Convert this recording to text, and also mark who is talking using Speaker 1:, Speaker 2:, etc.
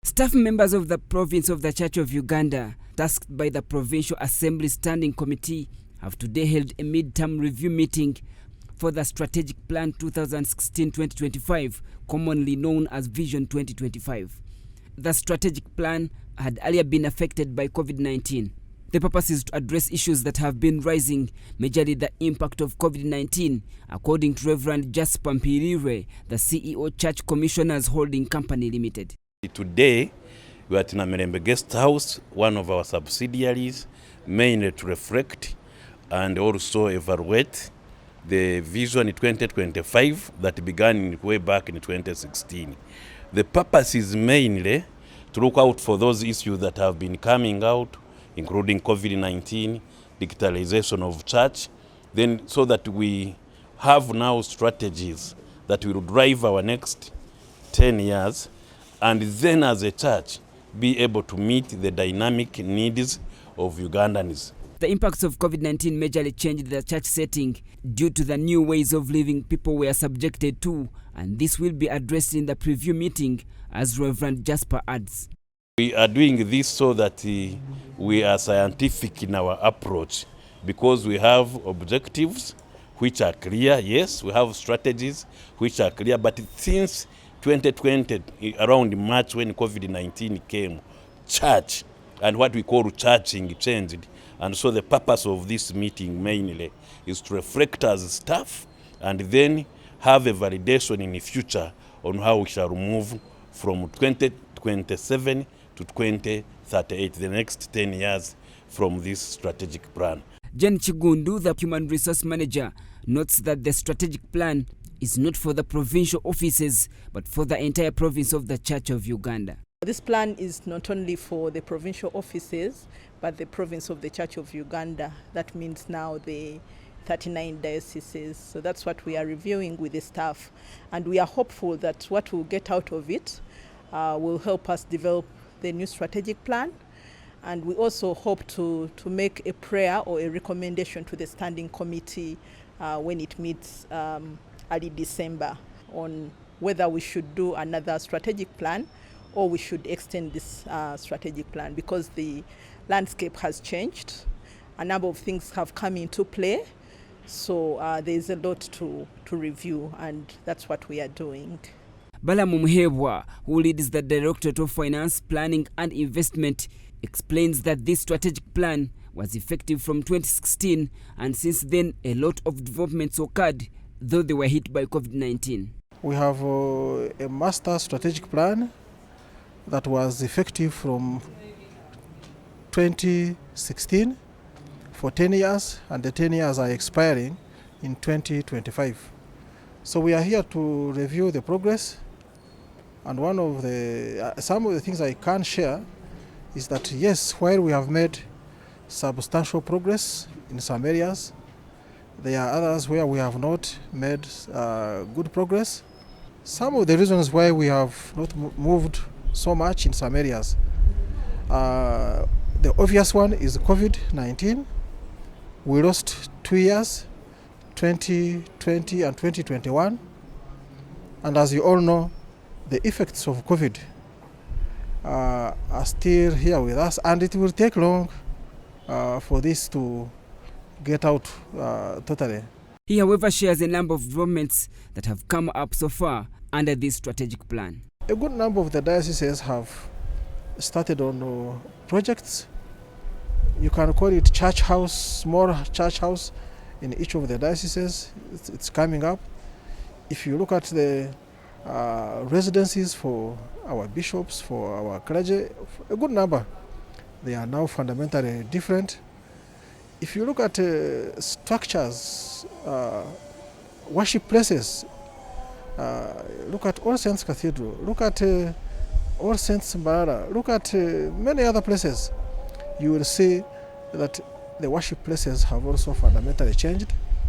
Speaker 1: Staff members of the Province of the Church of Uganda, tasked by the Provincial Assembly Standing Committee, have today held a mid-term review meeting for the Strategic Plan 2016-2025, commonly known as Vision 2025. The strategic plan had earlier been affected by Covid-19. The purpose is to address issues that have been rising, majorly the impact of Covid-19, according to Reverend Jasper Mpirire, the CEO Church Commissioners Holding Company Limited.
Speaker 2: Today, we are at Namirembe Guest House, one of our subsidiaries, mainly to reflect and also evaluate the Vision 2025 that began way back in 2016. The purpose is mainly to look out for those issues that have been coming out, including COVID-19, digitalization of church, then so that we have now strategies that will drive our next 10 years, and then as a church be able to meet the dynamic needs of Ugandans.
Speaker 1: The impacts of COVID-19 majorly changed the church setting due to the new ways of living people were subjected to, and this will be addressed in the preview meeting, as Reverend Jasper adds.
Speaker 2: We are doing this so that we are scientific in our approach, because we have objectives which are clear. Yes, we have strategies which are clear, but since 2020, around March when COVID-19 came, church and what we call churching changed. And so the purpose of this meeting mainly is to reflect as staff and then have a validation in the future on how we shall move from 2027 to 2038, the next 10 years from this strategic plan.
Speaker 1: Jen Chigundu, the Human Resource Manager, notes that the strategic plan is not for the provincial offices, but for the entire province of the Church of Uganda.
Speaker 3: This plan is not only for the provincial offices, but the province of the Church of Uganda. That means now the 39 dioceses. So that's what we are reviewing with the staff. And we are hopeful that what we'll get out of it will help us develop the new strategic plan. And we also hope to make a prayer or a recommendation to the standing committee when it meets early December on whether we should do another strategic plan or we should extend this strategic plan, because the landscape has changed. A number of things have come into play. So there's a lot to review, and that's what we are doing.
Speaker 1: Balamu Mhebwa, who leads the Directorate of Finance, Planning and Investment, explains that this strategic plan was effective from 2016, and since then a lot of developments occurred, though they were hit by COVID-19.
Speaker 4: We have a master strategic plan that was effective from 2016 for 10 years, and the 10 years are expiring in 2025. So we are here to review the progress, and one of the some of the things I can share is that yes, while we have made substantial progress in some areas, there are others where we have not made good progress. Some of the reasons why we have not moved so much in some areas, the obvious one is COVID-19. We lost 2 years, 2020 and 2021. And as you all know, the effects of COVID are still here with us, and it will take long for this to get out totally.
Speaker 1: He, however, shares a number of developments that have come up so far under this strategic plan.
Speaker 4: A good number of the dioceses have started on projects. You can call it church house, small church house in each of the dioceses. It's coming up. If you look at the residencies for our bishops, for our clergy, a good number, they are now fundamentally different. If you look at structures, worship places, look at All Saints Cathedral, look at All Saints Mbarara, look at many other places, you will see that the worship places have also fundamentally changed.